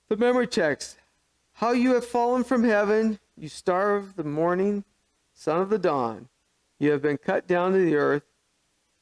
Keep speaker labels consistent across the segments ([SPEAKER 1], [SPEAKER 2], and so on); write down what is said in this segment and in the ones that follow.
[SPEAKER 1] The memory text. How you have fallen from heaven, you star of the morning, son of the dawn. You have been cut down to the earth,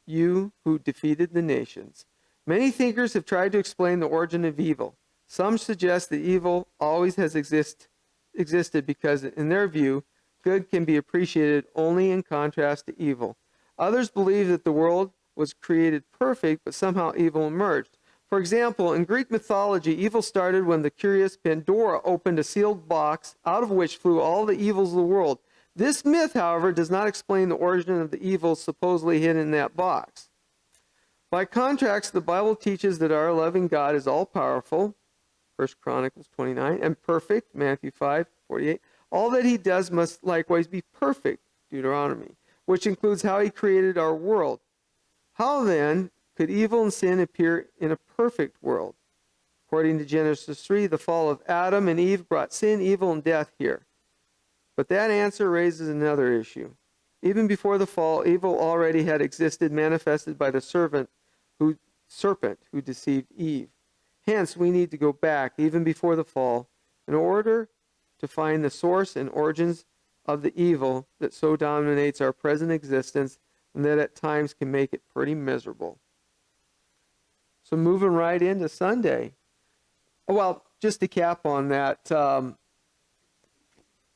[SPEAKER 1] you who defeated the nations. Many thinkers have tried to explain the origin of evil. Some suggest that evil always has existed because, in their view, good can be appreciated only in contrast to evil. Others believe that the world was created perfect, but somehow evil emerged. For example, in Greek mythology, evil started when the curious Pandora opened a sealed box, out of which flew all the evils of the world. This myth, however, does not explain the origin of the evils supposedly hidden in that box. By contrast, the Bible teaches that our loving God is all-powerful, 1 Chronicles 29, and perfect, Matthew 5:48. All that he does must likewise be perfect, Deuteronomy, which includes how he created our world. How then could evil and sin appear in a perfect world? According to Genesis 3, the fall of Adam and Eve brought sin, evil, and death here. But that answer raises another issue. Even before the fall, evil already had existed, manifested by the serpent who deceived Eve. Hence, we need to go back, even before the fall, in order to find the source and origins of the evil that so dominates our present existence and that at times can make it pretty miserable. So moving right into Sunday. Well, just to cap on that, the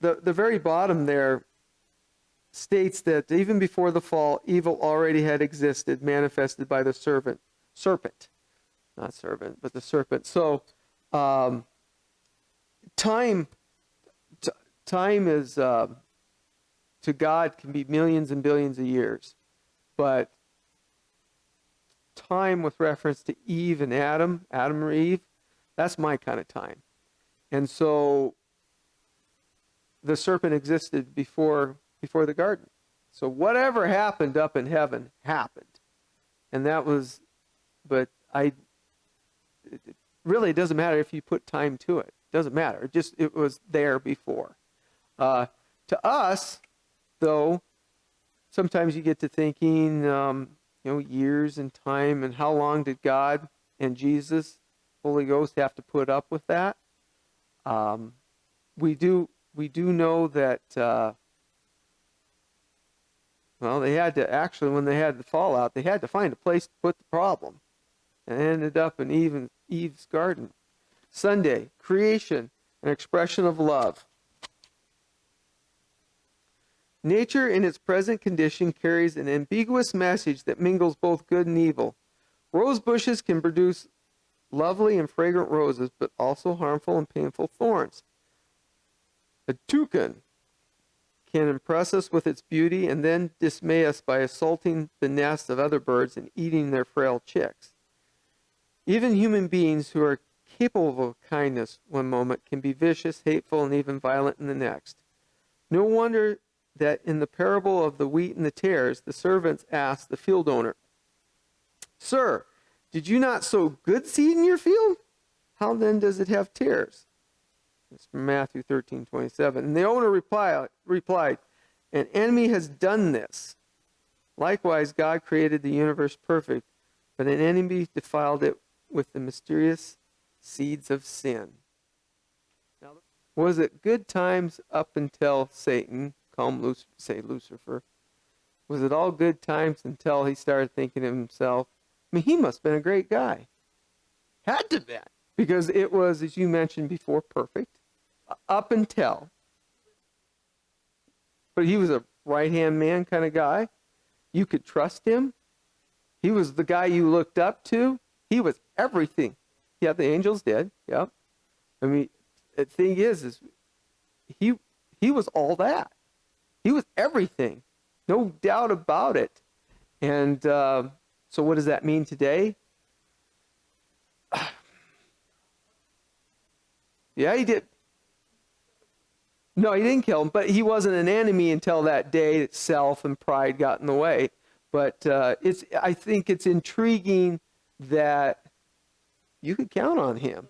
[SPEAKER 1] very bottom there states that even before the fall, evil already had existed, manifested by the serpent. Not servant, but the serpent. So time is, to God, can be millions and billions of years. But time with reference to Eve and Adam or Eve, that's my kind of time. And so the serpent existed before the garden. So whatever happened up in heaven happened. And that was, but it really doesn't matter if you put time to it. It doesn't matter. It was there before. To us, though, sometimes you get to thinking, years and time, and how long did God and Jesus, Holy Ghost, have to put up with that? We do know that, they had to, actually, when they had the fallout, they had to find a place to put the problem. And it ended up in Eve's garden. Sunday, creation, an expression of love. Nature in its present condition carries an ambiguous message that mingles both good and evil. Rose bushes can produce lovely and fragrant roses, but also harmful and painful thorns. A toucan can impress us with its beauty and then dismay us by assaulting the nests of other birds and eating their frail chicks. Even human beings who are capable of kindness one moment can be vicious, hateful, and even violent in the next. No wonder that in the parable of the wheat and the tares, the servants asked the field owner, "Sir, did you not sow good seed in your field? How then does it have tares?" It's from Matthew 13:27. And the owner replied, "An enemy has done this. Likewise, God created the universe perfect, but an enemy defiled it with the mysterious seeds of sin." Now, was it good times up until Satan, Lucifer? Was it all good times until he started thinking of himself, he must have been a great guy. Had to have been. Because it was, as you mentioned before, perfect. Up until. But he was a right-hand man kind of guy. You could trust him. He was the guy you looked up to. He was everything. Yeah, the angels did. Yeah. The thing is he was all that. He was everything. No doubt about it. And so what does that mean today? Yeah, he did. No, he didn't kill him, but he wasn't an enemy until that day that self and pride got in the way. But I think it's intriguing that you could count on him.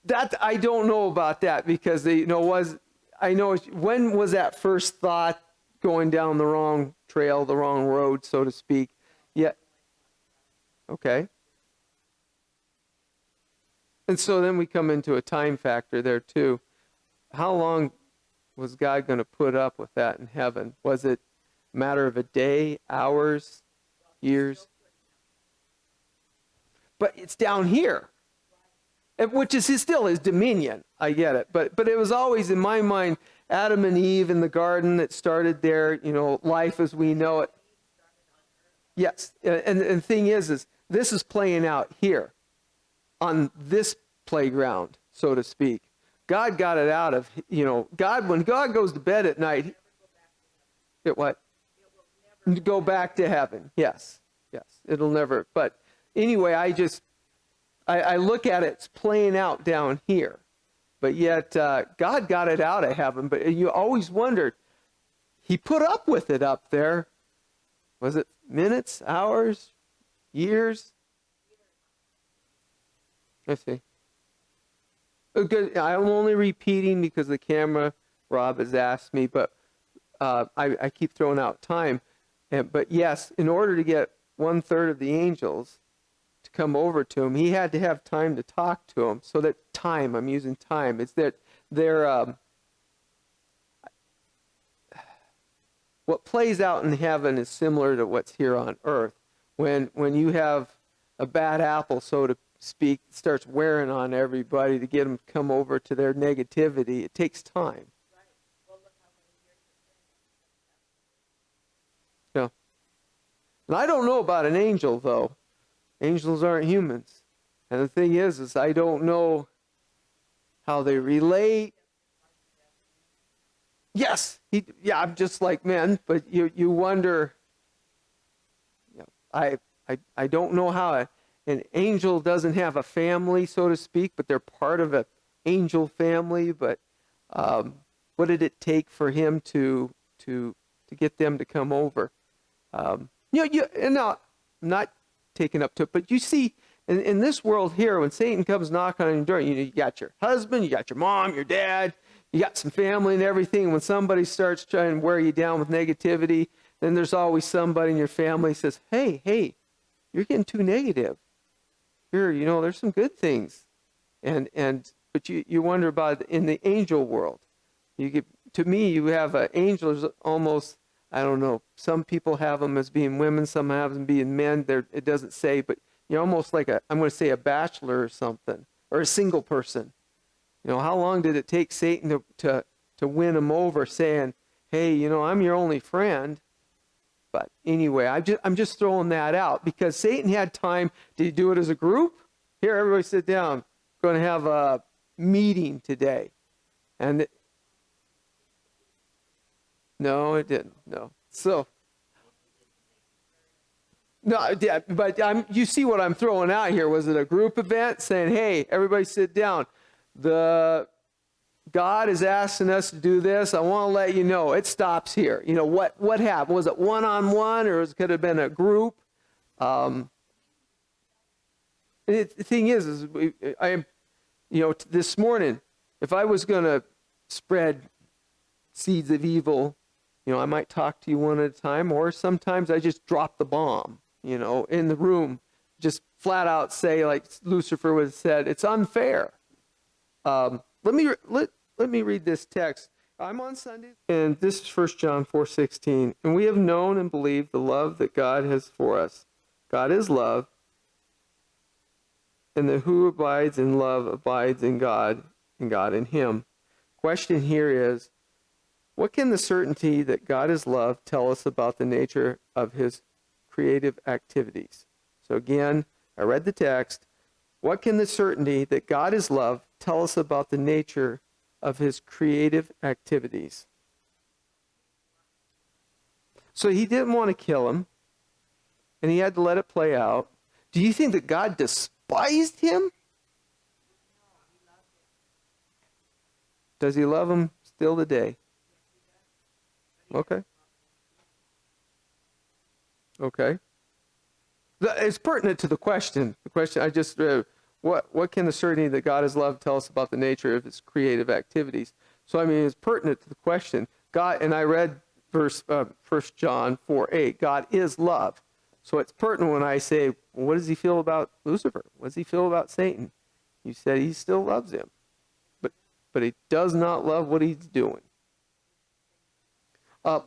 [SPEAKER 1] That I don't know about that, because when was that first thought going down the wrong trail, the wrong road, so to speak? Yeah. Okay. And so then we come into a time factor there too. How long was God going to put up with that in heaven? Was it a matter of a day, hours, years? But it's down here, which is still his dominion. I get it. But it was always, in my mind, Adam and Eve in the garden that started there, life as we know it. Yes. And the thing is this is playing out here on this playground, so to speak. God got it out of, when God goes to bed at night, what? Go back to heaven. Yes. It'll never. But anyway, I look at it, it's playing out down here. But yet, God got it out of heaven. But you always wondered, he put up with it up there. Was it minutes, hours, years? Let's see. I'm only repeating because the camera, Rob, has asked me, but I keep throwing out time. But yes, in order to get 1/3 of the angels to come over to him, he had to have time to talk to him. So that time, I'm using time, it's that what plays out in heaven is similar to what's here on earth. When you have a bad apple, so to speak, it starts wearing on everybody to get them to come over to their negativity, it takes time. Yeah. And I don't know about an angel, though. Angels aren't humans. And the thing is I don't know how they relate. Yes, I'm just like men, but you wonder, I don't know how an angel doesn't have a family, so to speak, but they're part of an angel family. But what did it take for him to get them to come over? And now, I'm not taking up to it, but you see, in this world here, when Satan comes knocking on your door, you got your husband, you got your mom, your dad, you got some family and everything. When somebody starts trying to wear you down with negativity, then there's always somebody in your family who says, hey, you're getting too negative. Here, there's some good things. But you wonder about it in the angel world. To me, you have angels almost, I don't know, some people have them as being women, some have them being men. It doesn't say, but you're almost like I'm going to say a bachelor or something, or a single person. How long did it take Satan to win him over, saying, hey, I'm your only friend? But anyway, I'm just throwing that out because Satan had time. Did he do it as a group? Here, everybody sit down. We're going to have a meeting today. And no, it didn't. No. So, no, but you see what I'm throwing out here. Was it a group event saying, hey, everybody sit down? God is asking us to do this. I want to let you know it stops here. What happened? Was it one-on-one, or could it have been a group? The thing is this morning, if I was going to spread seeds of evil, I might talk to you one at a time, or sometimes I just drop the bomb, in the room, just flat out say, like Lucifer would have said, it's unfair. Let me read this text. I'm on Sunday, and this is 1 John 4:16. And we have known and believed the love that God has for us. God is love, and that who abides in love abides in God, and God in him. Question here is, what can the certainty that God is love tell us about the nature of his creative activities? So again, I read the text. What can the certainty that God is love tell us about the nature of his creative activities? So he didn't want to kill him, and he had to let it play out. Do you think that God despised him? Does he love him still today? Okay. It's pertinent to the question. The question I just what can the certainty that God is love tell us about the nature of his creative activities? So it's pertinent to the question. God, and I read 1 John 4:8. God is love. So it's pertinent when I say, well, what does he feel about Lucifer? What does he feel about Satan? You said he still loves him, but he does not love what he's doing.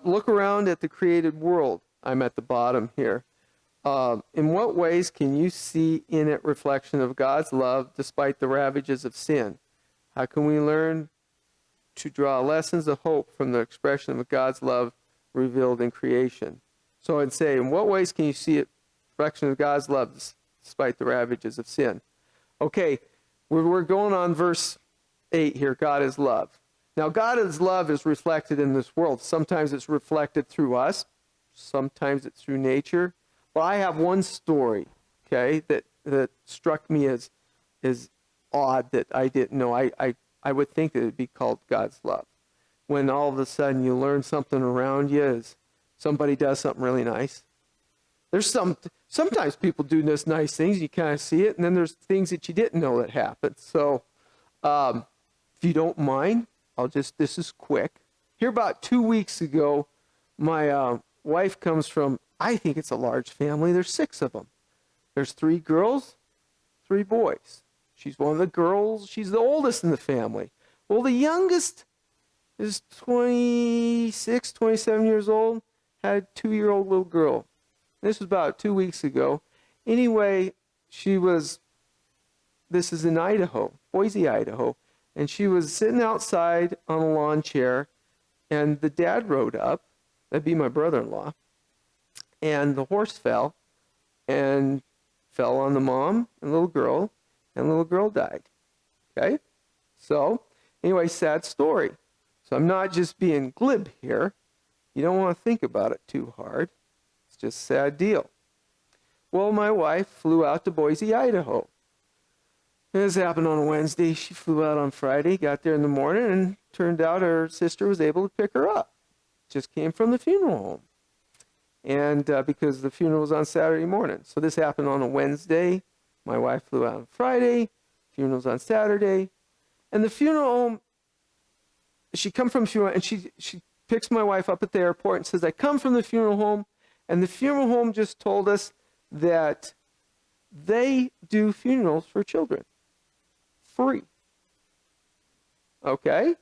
[SPEAKER 1] Look around at the created world. I'm at the bottom here. In what ways can you see in it reflection of God's love despite the ravages of sin? How can we learn to draw lessons of hope from the expression of God's love revealed in creation? So I'd say, in what ways can you see it reflection of God's love despite the ravages of sin? Okay, we're going on verse 8 here. God is love. Now, God's love is reflected in this world. Sometimes it's reflected through us. Sometimes it's through nature. But I have one story, okay, that struck me as odd that I didn't know. I would think that it would be called God's love. When all of a sudden you learn something around you as somebody does something really nice. Sometimes people do this nice things, you kind of see it, and then there's things that you didn't know that happened. So if you don't mind, this is quick. Here about 2 weeks ago, my wife comes from, I think it's a large family. There's 6 of them. There's 3 girls, 3 boys. She's one of the girls. She's the oldest in the family. Well, the youngest is 26, 27 years old, had a 2-year-old little girl. This was about 2 weeks ago. Anyway, this is in Idaho, Boise, Idaho. And she was sitting outside on a lawn chair, and the dad rode up. That'd be my brother-in-law. And the horse fell on the mom and little girl, and the little girl died. Okay? So, anyway, sad story. So I'm not just being glib here. You don't want to think about it too hard. It's just a sad deal. Well, my wife flew out to Boise, Idaho. This happened on a Wednesday. She flew out on Friday, got there in the morning, and turned out her sister was able to pick her up. Just came from the funeral home. And because the funeral was on Saturday morning. So this happened on a Wednesday. My wife flew out on Friday. Funeral's on Saturday. And the funeral home, she come from funeral, and she picks my wife up at the airport and says, I come from the funeral home. And the funeral home just told us that they do funerals for children. Free. Okay?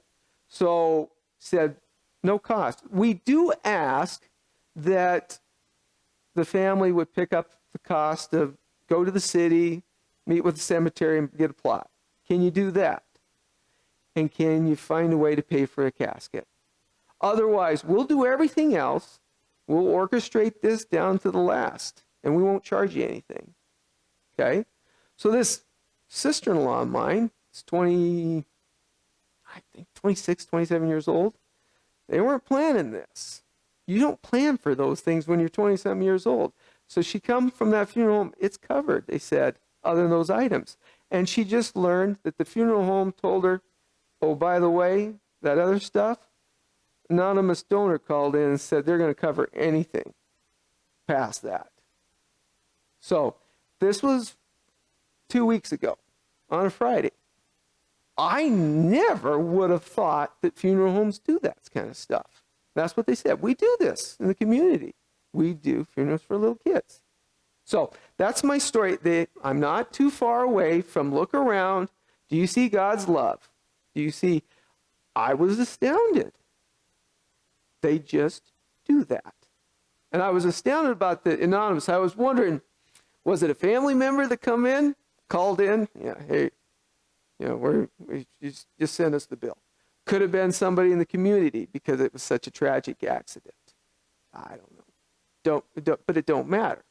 [SPEAKER 1] So said, no cost. We do ask that the family would pick up the cost of go to the city, meet with the cemetery, and get a plot. Can you do that? And can you find a way to pay for a casket? Otherwise, we'll do everything else. We'll orchestrate this down to the last, and we won't charge you anything. Okay? So this sister-in-law of mine is 26, 27 years old. They weren't planning this. You don't plan for those things when you're 27 years old. So she come from that funeral home, it's covered, they said, other than those items. And she just learned that the funeral home told her, oh, by the way, that other stuff, anonymous donor called in and said they're going to cover anything past that. So this was 2 weeks ago on a Friday. I never would have thought that funeral homes do that kind of stuff. That's what they said. We do this in the community. We do funerals for little kids. So that's my story. I'm not too far away from look around. Do you see God's love? Do you see? I was astounded. They just do that. And I was astounded about the anonymous. I was wondering, was it a family member that called in? Yeah, hey, we just send us the bill. Could have been somebody in the community because it was such a tragic accident. I don't know. But it don't matter.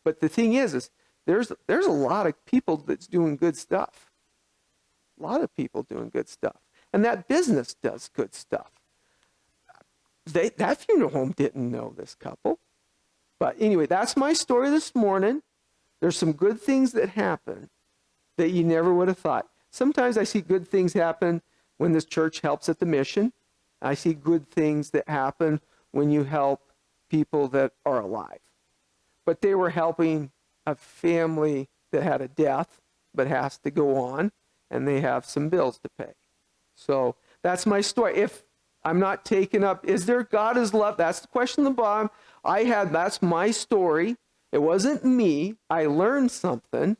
[SPEAKER 1] But the thing is there's a lot of people that's doing good stuff. A lot of people doing good stuff. And that business does good stuff. That funeral home didn't know this couple. But anyway, that's my story this morning. There's some good things that happen that you never would have thought. Sometimes I see good things happen when this church helps at the mission. I see good things that happen when you help people that are alive. But they were helping a family that had a death but has to go on, and they have some bills to pay. So that's my story. If I'm not taken up, is there God is love? That's the question on the bottom. That's my story. It wasn't me. I learned something.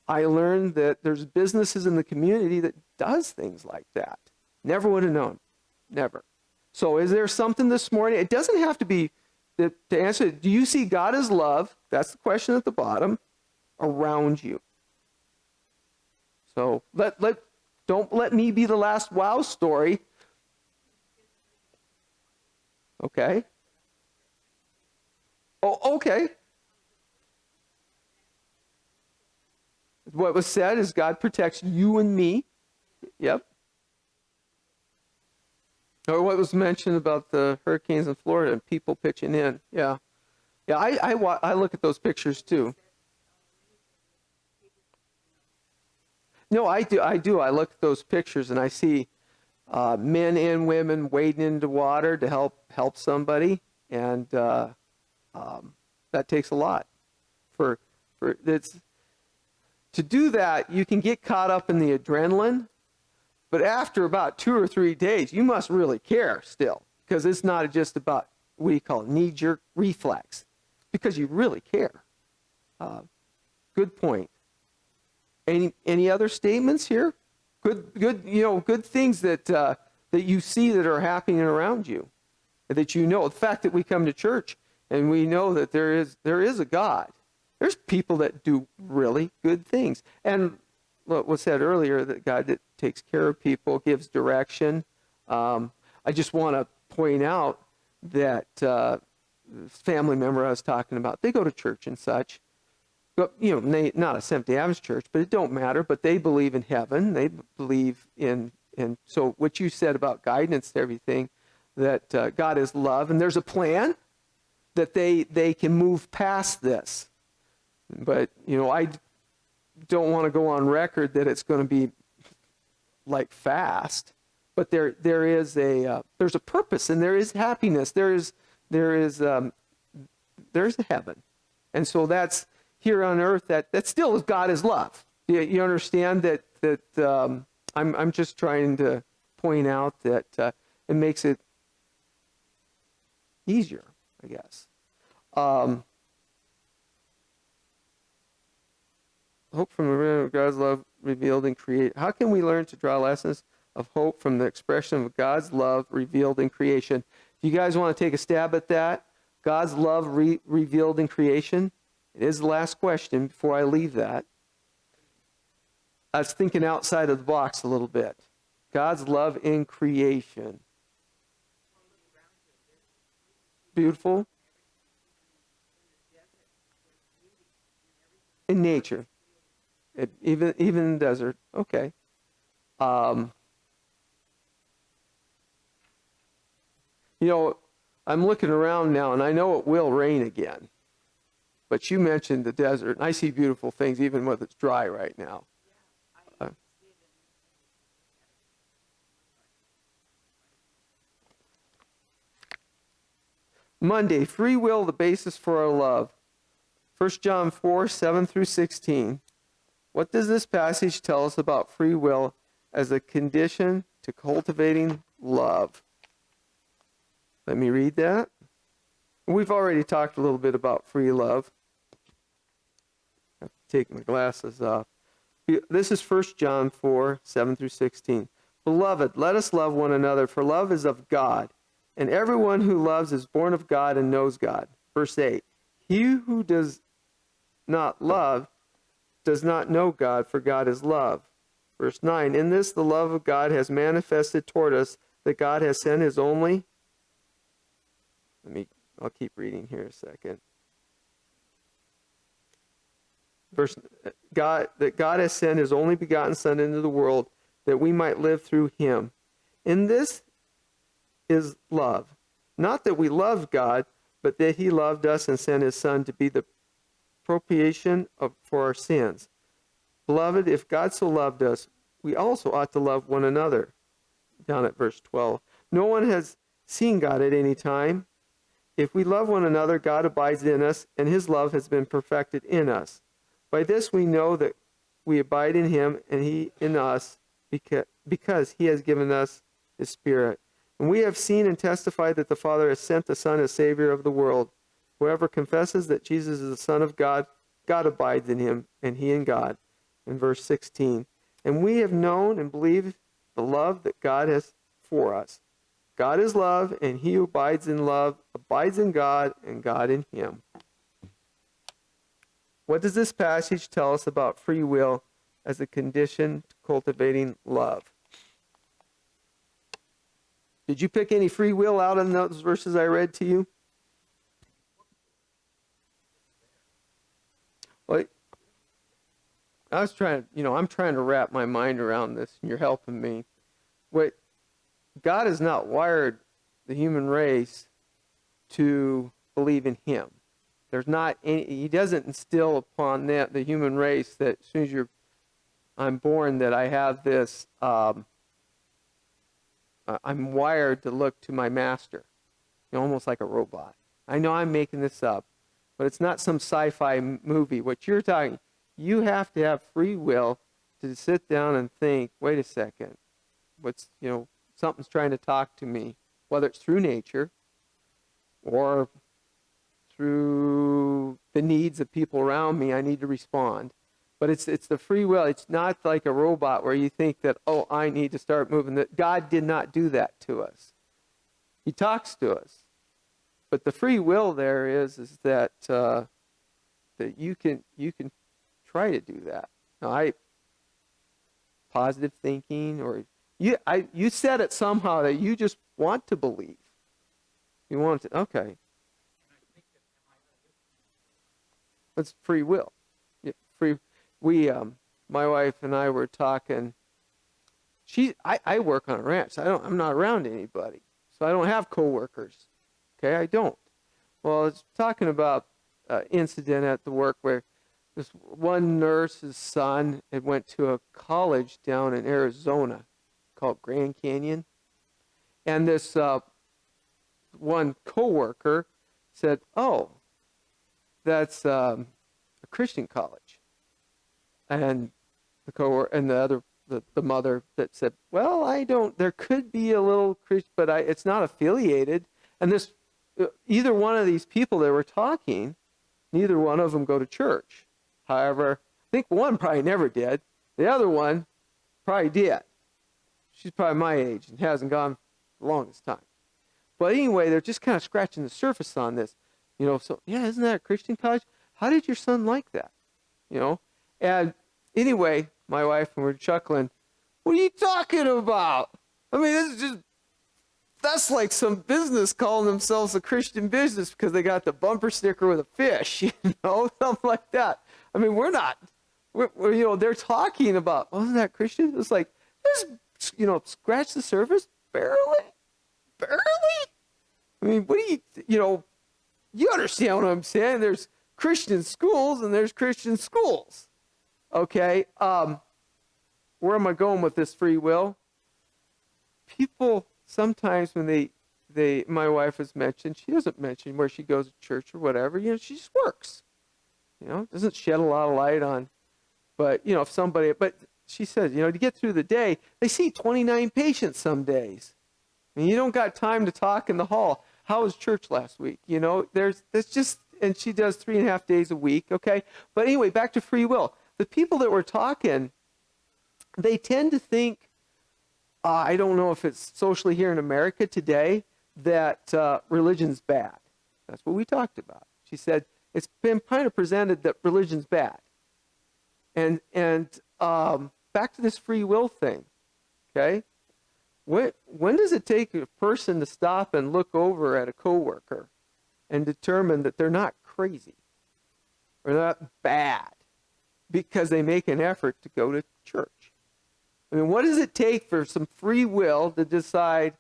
[SPEAKER 1] I learned that there's businesses in the community that does things like that. Never would have known. Never. So is there something this morning? It doesn't have to be, to answer it, do you see God as love? That's the question at the bottom, around you. So don't let me be the last wow story. Okay. Oh, okay. What was said is God protects you and me. Yep. Or what was mentioned about the hurricanes in Florida and people pitching in. Yeah. Yeah, I look at those pictures too. No, I do. I look at those pictures and I see men and women wading into water to help somebody, and that takes a lot. For it's to do that, you can get caught up in the adrenaline, but after about 2 or 3 days, you must really care still, because it's not just about what do you call it, knee-jerk reflex, because you really care. Good point. Any other statements here? Good things that you see that are happening around you, that you know. The fact that we come to church and we know that there is a God. There's people that do really good things, and what was said earlier, that God that takes care of people, gives direction. I just want to point out that family member I was talking about, they go to church and such. But, not a Seventh-day Adventist church, but it don't matter. But they believe in heaven. They believe in so what you said about guidance and everything, that God is love, and there's a plan that they can move past this. But I don't want to go on record that it's going to be like fast. But there's a purpose, and there is happiness. There's a heaven, and so that's here on earth. That still is God is love. You understand that I'm just trying to point out that it makes it easier, I guess. Hope from the realm of God's love revealed and created. How can we learn to draw lessons of hope from the expression of God's love revealed in creation? Do you guys want to take a stab at that? God's love revealed in creation? It is the last question before I leave that. I was thinking outside of the box a little bit. God's love in creation. Beautiful. In nature. Even in the desert. Okay. I'm looking around now, and I know it will rain again. But you mentioned the desert, and I see beautiful things even when it's dry right now. Monday, free will, the basis for our love. 1 John 4, 7 through 16. What does this passage tell us about free will as a condition to cultivating love? Let me read that. We've already talked a little bit about free love. I have to take my glasses off. This is 1 John 4, 7 through 16. Beloved, let us love one another, for love is of God, and everyone who loves is born of God and knows God. Verse 8. He who does not love does not know God, for God is love. Verse 9, in this the love of God has manifested toward us, that God has sent his only... I'll keep reading here a second. That God has sent his only begotten Son into the world, that we might live through him. In this is love. Not that we loved God, but that he loved us and sent his Son to be the propitiation for our sins. Beloved, if God so loved us, we also ought to love one another. Down at verse 12. No one has seen God at any time. If we love one another, God abides in us, and his love has been perfected in us. By this we know that we abide in him, and he in us, because he has given us his Spirit. And we have seen and testified that the Father has sent the Son as Savior of the world. Whoever confesses that Jesus is the Son of God, God abides in him, and he in God. In verse 16. And we have known and believed the love that God has for us. God is love, and he who abides in love abides in God, and God in him. What does this passage tell us about free will as a condition to cultivating love? Did you pick any free will out in those verses I read to you? Well, I'm trying to wrap my mind around this, and you're helping me. God has not wired the human race to believe in him. He doesn't instill upon the human race that as soon as I'm born that I have this, I'm wired to look to my master, almost like a robot. I know I'm making this up, but it's not some sci-fi movie. What you're talking, you have to have free will to sit down and think, wait a second, something's trying to talk to me, whether it's through nature or through the needs of people around me. I need to respond. But it's the free will. It's not like a robot where you think that, I need to start moving. That God did not do that to us. He talks to us. But the free will there is that that you can try to do that. Now, positive thinking, or you said it somehow that you just want to believe. You want to, okay. That's free will. My wife and I were talking. I work on a ranch. I'm not around anybody, so I don't have coworkers. Okay, I don't. Well, I was talking about an incident at the work where this one nurse's son had went to a college down in Arizona called Grand Canyon, and this one coworker said, that's a Christian college. And the mother that said, there could be a little Christian, but it's not affiliated. And either one of these people that were talking, neither one of them go to church. However, I think one probably never did. The other one probably did. She's probably my age and hasn't gone the longest time. But anyway, they're just kind of scratching the surface on this. Isn't that a Christian college? How did your son like that? And anyway, my wife and we're chuckling. What are you talking about? I mean, that's like some business calling themselves a Christian business because they got the bumper sticker with a fish, something like that. I mean, they're talking about, wasn't that Christian? It's like, scratch the surface, barely. I mean, what do you understand what I'm saying? There's Christian schools and there's Christian schools. Okay, where am I going with this free will? People sometimes when my wife has mentioned, she doesn't mention where she goes to church or whatever. She just works. Doesn't shed a lot of light on. But but she says, to get through the day, they see 29 patients some days. I mean, you don't got time to talk in the hall. How was church last week? And she does 3.5 days a week. Okay, but anyway, back to free will. The people that we're talking, they tend to think, I don't know if it's socially here in America today, that religion's bad. That's what we talked about. She said, it's been kind of presented that religion's bad. And back to this free will thing, okay? When does it take a person to stop and look over at a coworker and determine that they're not crazy or not bad because they make an effort to go to church? I mean, what does it take for some free will to decide,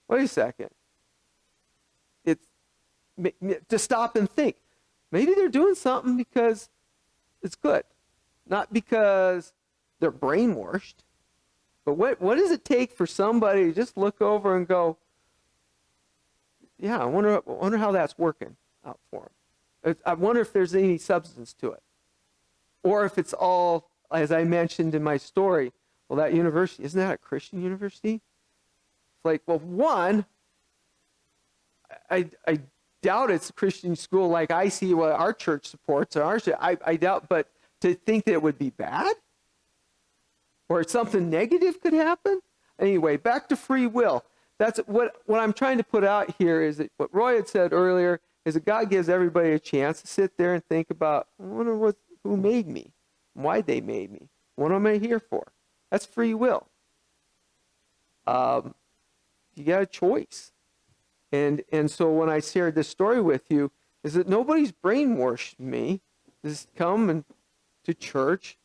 [SPEAKER 1] wait a second, to stop and think? Maybe they're doing something because it's good, not because they're brainwashed. But what does it take for somebody to just look over and go, I wonder how that's working out for them. I wonder if there's any substance to it. Or if it's all, as I mentioned in my story, well, that university, isn't that a Christian university? It's like, well, one, I doubt it's a Christian school like I see what our church supports. I doubt, but to think that it would be bad or something negative could happen. Anyway, back to free will. That's what I'm trying to put out here is that what Roy had said earlier is that God gives everybody a chance to sit there and think about, I wonder who made me, why they made me, what am I here for? That's free will. You got a choice. And so when I shared this story with you, is that nobody's brainwashed me. Just come to church,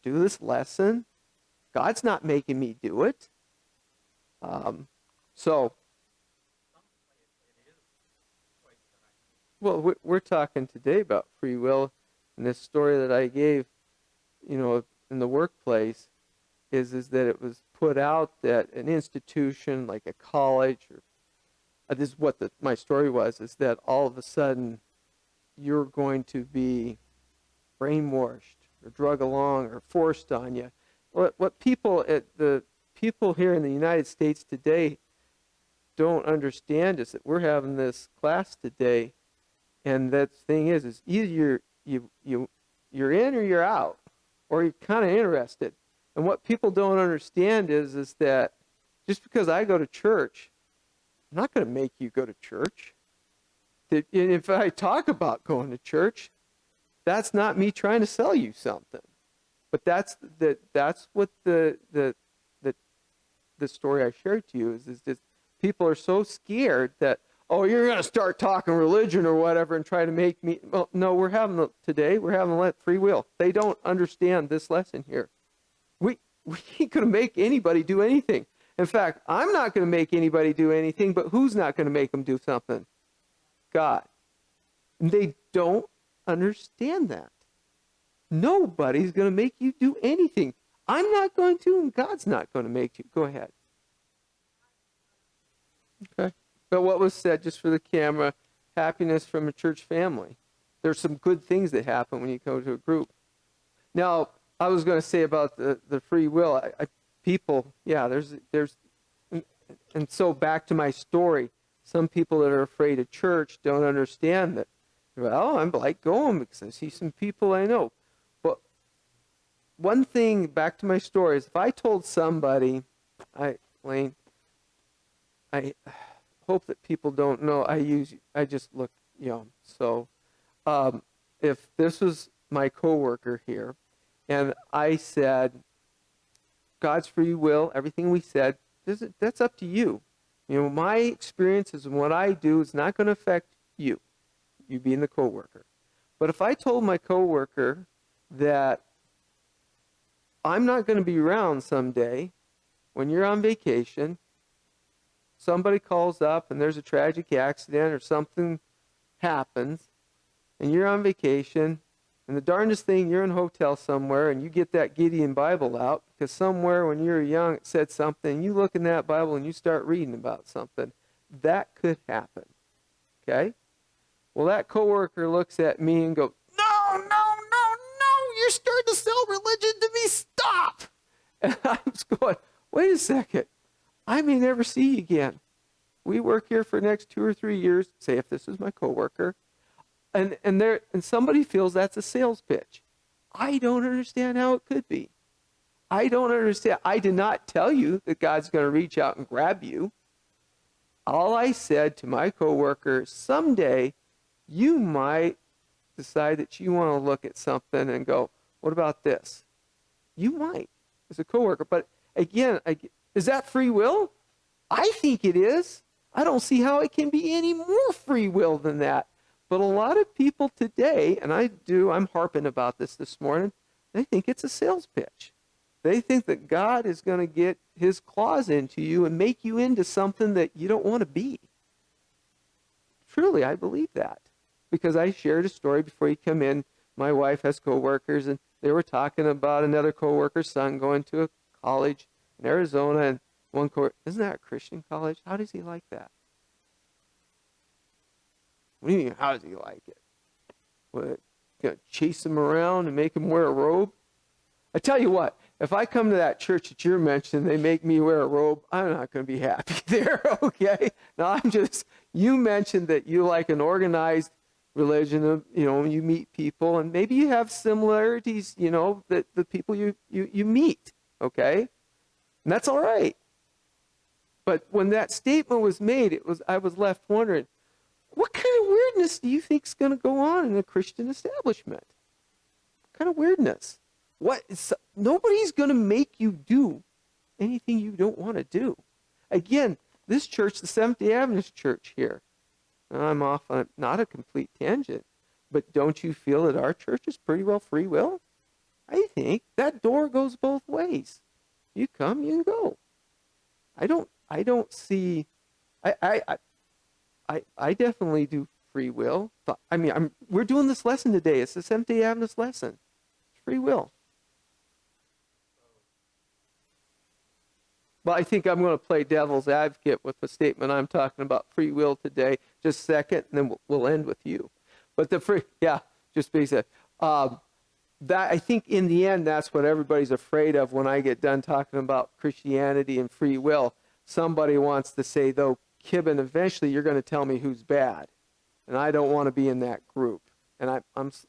[SPEAKER 1] do this lesson. God's not making me do it. Well, we're talking today about free will, and this story that I gave, in the workplace, is that it was put out that an institution like a college, or this is what my story was, is that all of a sudden you're going to be brainwashed or drug along or forced on you. What the people here in the United States today don't understand is that we're having this class today, and that thing is either you're in or you're out, or you're kind of interested. And what people don't understand is that just because I go to church, I'm not going to make you go to church. And if I talk about going to church, that's not me trying to sell you something. But that's what the story I shared to you is just people are so scared that, oh, you're going to start talking religion or whatever and try to make me. Well, no, we're having free will. They don't understand this lesson here. We ain't going to make anybody do anything. In fact, I'm not going to make anybody do anything, but who's not going to make them do something? God. And they don't understand that. Nobody's going to make you do anything. I'm not going to, and God's not going to make you. Go ahead. Okay. But what was said, just for the camera, happiness from a church family. There's some good things that happen when you go to a group. Now, I was going to say about the free will. There's, and so back to my story. Some people that are afraid of church don't understand that. Well, I'm like going because I see some people I know. But one thing, back to my story, is if I told somebody, Lane, I hope that people don't know I just look young. So if this was my coworker here, and I said, God's free will, everything we said, that's up to you. My experiences and what I do is not going to affect you being the coworker. But if I told my coworker that I'm not going to be around someday when you're on vacation, somebody calls up and there's a tragic accident or something happens, and you're on vacation, and the darndest thing, you're in a hotel somewhere, and you get that Gideon Bible out, because somewhere when you were young it said something, you look in that Bible and you start reading about something. That could happen. Okay? Well, that coworker looks at me and goes, no, you're starting to sell religion to me, stop! And I was going, wait a second, I may never see you again. We work here for the next 2 or 3 years, say if this is my coworker, and somebody feels that's a sales pitch. I don't understand how it could be. I don't understand. I did not tell you that God's going to reach out and grab you. All I said to my coworker, someday you might decide that you want to look at something and go, what about this? You might, as a coworker. But again, is that free will? I think it is. I don't see how it can be any more free will than that. But a lot of people today, and I'm harping about this morning, they think it's a sales pitch. They think that God is going to get his claws into you and make you into something that you don't want to be. Truly, I believe that. Because I shared a story before you come in. My wife has coworkers, and they were talking about another coworker's son going to a college in Arizona, and one coworker, isn't that a Christian college? How does he like that? What do you mean, how does he like it? What, gonna chase him around and make him wear a robe? I tell you what, if I come to that church that you're mentioning, they make me wear a robe, I'm not going to be happy there, okay? Now, you mentioned that you like an organized religion of, you meet people, and maybe you have similarities, that the people you meet, okay? And that's all right. But when that statement was made, I was left wondering, what kind of weirdness do you think is going to go on in a Christian establishment? What kind of weirdness? Nobody's going to make you do anything you don't want to do. Again, this church, the Seventh-day Adventist Church here, I'm off on not a complete tangent, but don't you feel that our church is pretty well free will? I think that door goes both ways. You come, you go. I don't see. I definitely do free will. We're doing this lesson today. It's the Seventh-day Adventist lesson. It's free will. Well, I think I'm going to play devil's advocate with the statement I'm talking about free will today. Just a second, and then we'll end with you. But just basic. That I think in the end, that's what everybody's afraid of when I get done talking about Christianity and free will. Somebody wants to say, though, Kibben, eventually you're going to tell me who's bad, and I don't want to be in that group. And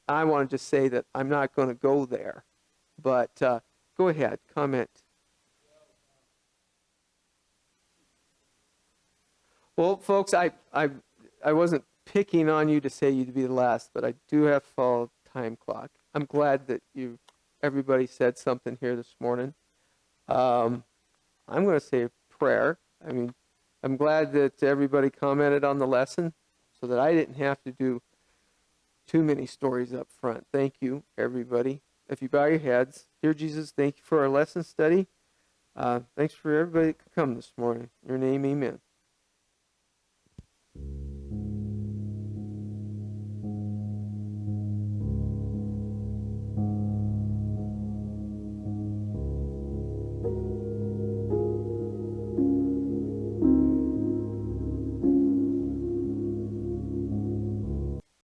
[SPEAKER 1] I want to just say that I'm not going to go there. But go ahead, comment. Well, folks, I wasn't picking on you to say you'd be the last, but I do have to follow time clock. I'm glad that everybody said something here this morning. I'm going to say a prayer. I'm glad that everybody commented on the lesson so that I didn't have to do too many stories up front. Thank you, everybody. If you bow your heads, dear Jesus, thank you for our lesson study. Thanks for everybody that could come this morning. In your name, amen.